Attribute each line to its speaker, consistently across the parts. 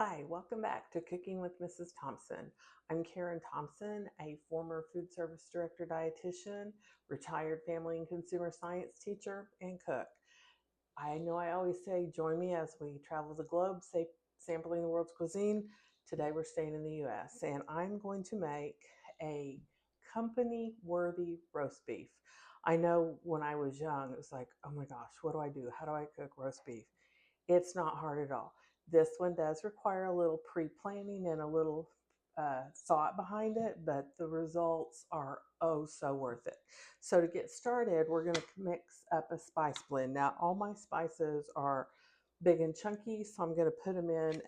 Speaker 1: Hi, welcome back to Cooking with Mrs. Thompson. I'm Karen Thompson, a former food service director dietitian, retired family and consumer science teacher, and cook. I know I always say join me as we travel the globe, sampling the world's cuisine. Today we're staying in the US and I'm going to make a company worthy roast beef. I know when I was young, it was like, oh my gosh, what do I do? How do I cook roast beef? It's not hard at all. This one does require a little pre-planning and a little thought behind it, but the results are oh so worth it. So to get started, we're going to mix up a spice blend. Now, all my spices are big and chunky, so I'm going to put them in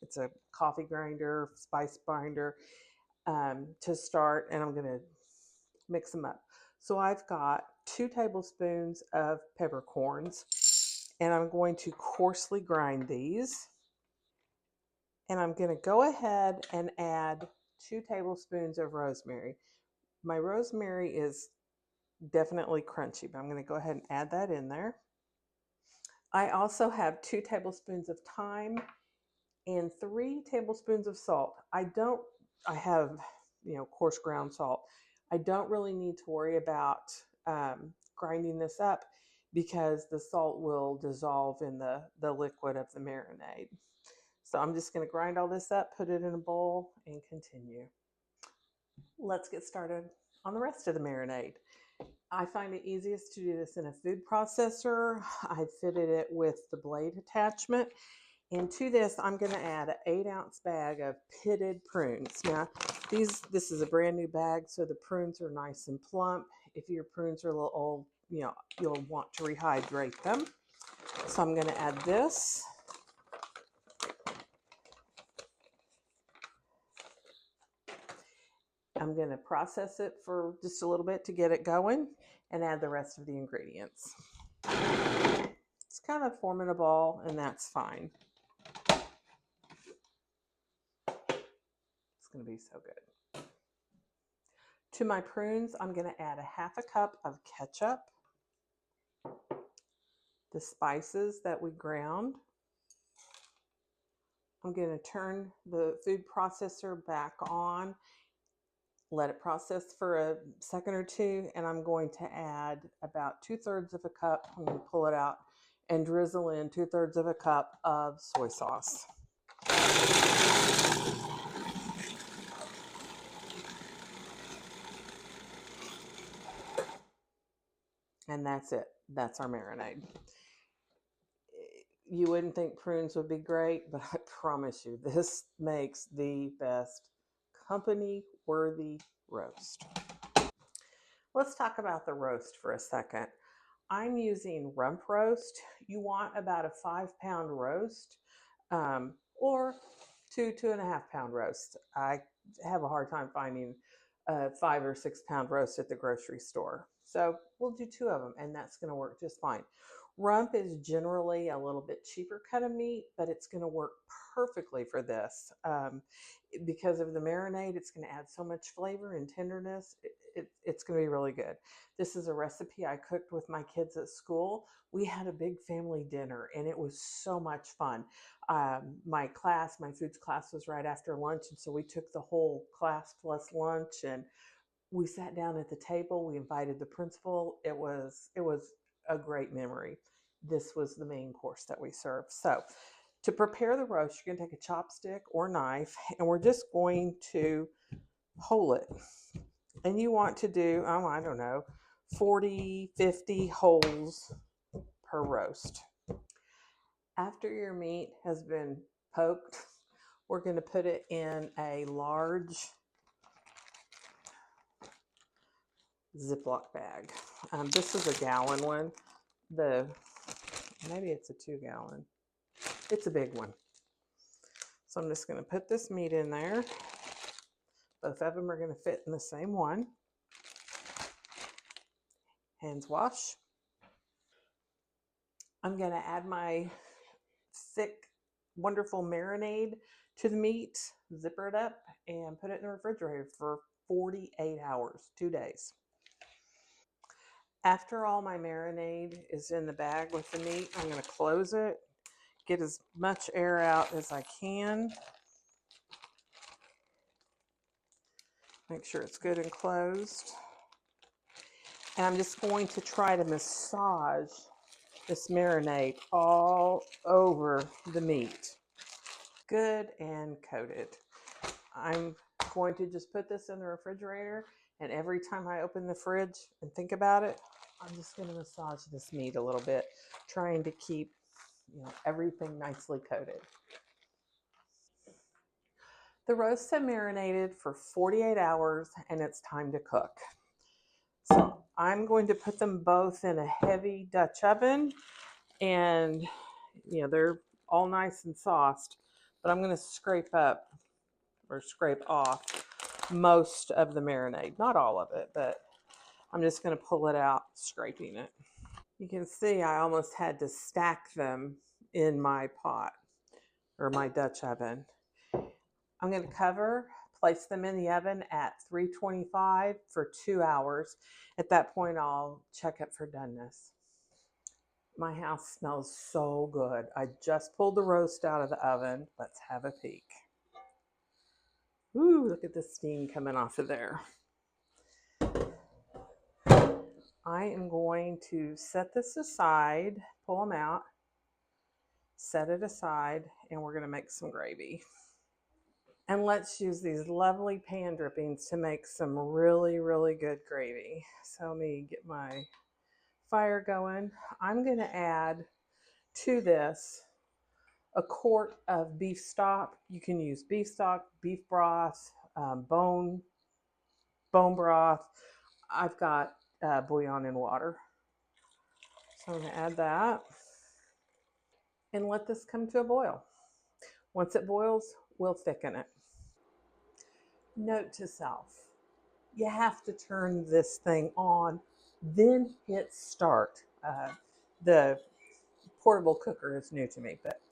Speaker 1: it's a coffee grinder, spice grinder to start, and I'm going to mix them up. So I've got 2 tablespoons of peppercorns, and I'm going to coarsely grind these. And I'm going to go ahead and add 2 tablespoons of rosemary. My rosemary is definitely crunchy, but I'm going to go ahead and add that in there. I also have 2 tablespoons of thyme and 3 tablespoons of salt. I have, coarse ground salt. I don't really need to worry about grinding this up because the salt will dissolve in the liquid of the marinade. So I'm just going to grind all this up, put it in a bowl, and continue. Let's get started on the rest of the marinade. I find it easiest to do this in a food processor. I fitted it with the blade attachment. And to this, I'm going to add an 8-ounce bag of pitted prunes. Now, this is a brand new bag, so the prunes are nice and plump. If your prunes are a little old, you'll want to rehydrate them. So I'm going to add this. I'm going to process it for just a little bit to get it going and add the rest of the ingredients. It's kind of forming a ball, and that's fine. It's going to be so good. To my prunes, I'm going to add a 1/2 cup of ketchup, the spices that we ground. I'm going to turn the food processor back on, let it process for a second or two, and I'm going to add about 2/3 of a cup. I'm going to pull it out and drizzle in 2/3 of a cup of soy sauce. And that's it. That's our marinade. You wouldn't think prunes would be great, but I promise you, this makes the best company-worthy roast. Let's talk about the roast for a second. I'm using rump roast. You want about a 5-pound roast or 2.5-pound roast. I have a hard time finding a 5 or 6-pound roast at the grocery store. So we'll do 2 of them, and that's going to work just fine. Rump is generally a little bit cheaper cut of meat, but it's going to work perfectly for this. Because of the marinade, it's going to add so much flavor and tenderness. It's going to be really good. This is a recipe I cooked with my kids at school. We had a big family dinner, and it was so much fun. My foods class was right after lunch, and so we took the whole class plus lunch, and we sat down at the table. We invited the principal. It was a great memory. This was the main course that we served. So to prepare the roast, you're going to take a chopstick or knife, and we're just going to hole it. And you want to do, I don't know, 40, 50 holes per roast. After your meat has been poked, we're going to put it in a large Ziploc bag. This is a gallon one. Maybe it's a 2-gallon. It's a big one. So I'm just going to put this meat in there. Both of them are going to fit in the same one. Hands wash. I'm going to add my thick, wonderful marinade to the meat, zipper it up, and put it in the refrigerator for 48 hours, 2 days. After all my marinade is in the bag with the meat, I'm going to close it, get as much air out as I can. Make sure it's good and closed. And I'm just going to try to massage this marinade all over the meat. Good and coated. I'm going to just put this in the refrigerator, and every time I open the fridge and think about it, I'm just going to massage this meat a little bit, trying to keep everything nicely coated. The roasts have marinated for 48 hours and it's time to cook. So I'm going to put them both in a heavy Dutch oven, and they're all nice and sauced, but I'm going to scrape up or scrape off most of the marinade. Not all of it, but I'm just going to pull it out, scraping it. You can see I almost had to stack them in my pot or my Dutch oven. I'm going to cover, place them in the oven at 325 for 2 hours. At that point, I'll check it for doneness. My house smells so good. I just pulled the roast out of the oven. Let's have a peek. Ooh, look at the steam coming off of there. I am going to set this aside, pull them out, set it aside, and we're going to make some gravy. And let's use these lovely pan drippings to make some really, really good gravy. So let me get my fire going. I'm going to add to this a quart of beef stock. You can use beef stock, beef broth, bone broth. I've got bouillon and water. So I'm going to add that and let this come to a boil. Once it boils, we'll thicken it. Note to self, you have to turn this thing on, then hit start. The portable cooker is new to me, but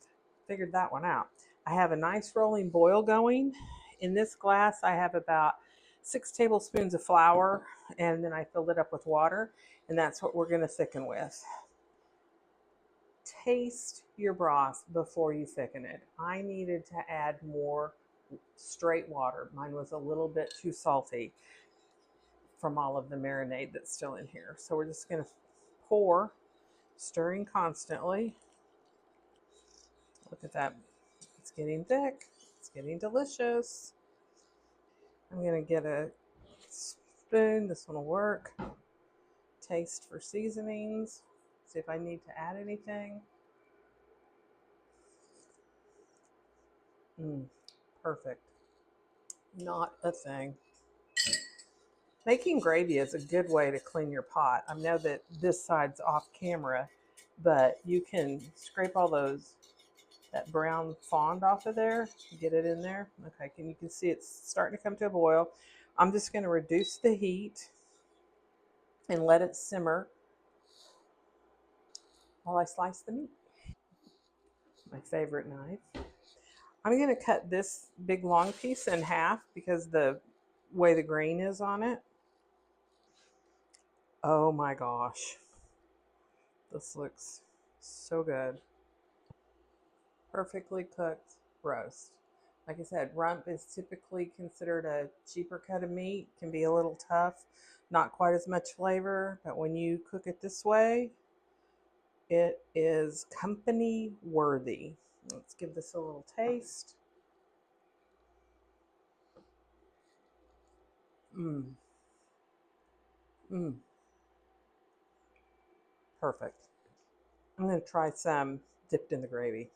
Speaker 1: figured that one out. I have a nice rolling boil going. In this glass, I have about 6 tablespoons of flour, and then I filled it up with water, and that's what we're going to thicken with. Taste your broth before you thicken it. I needed to add more straight water. Mine was a little bit too salty from all of the marinade that's still in here. So we're just going to pour, stirring constantly. Look at that. It's getting thick. It's getting delicious. I'm going to get a spoon. This one will work. Taste for seasonings. See if I need to add anything. Perfect. Not a thing. Making gravy is a good way to clean your pot. I know that this side's off camera, but you can scrape all that brown fond off of there, get it in there. Okay, you can see it's starting to come to a boil. I'm just going to reduce the heat and let it simmer while I slice the meat. My favorite knife. I'm going to cut this big long piece in half because the way the grain is on it. Oh my gosh. This looks so good. Perfectly cooked roast. Like I said, rump is typically considered a cheaper cut of meat. Can be a little tough, not quite as much flavor, but when you cook it this way, it is company worthy. Let's give this a little taste. Mmm. Mmm. Perfect. I'm going to try some dipped in the gravy.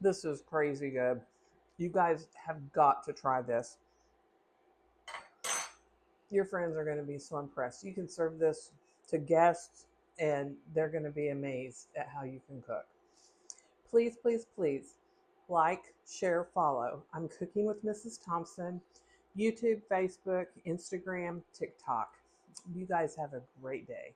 Speaker 1: This is crazy good. You guys have got to try this. Your friends are going to be so impressed. You can serve this to guests and they're going to be amazed at how you can cook. Please, please, please like, share, follow. I'm Cooking with Mrs. Thompson, YouTube, Facebook, Instagram, TikTok. You guys have a great day.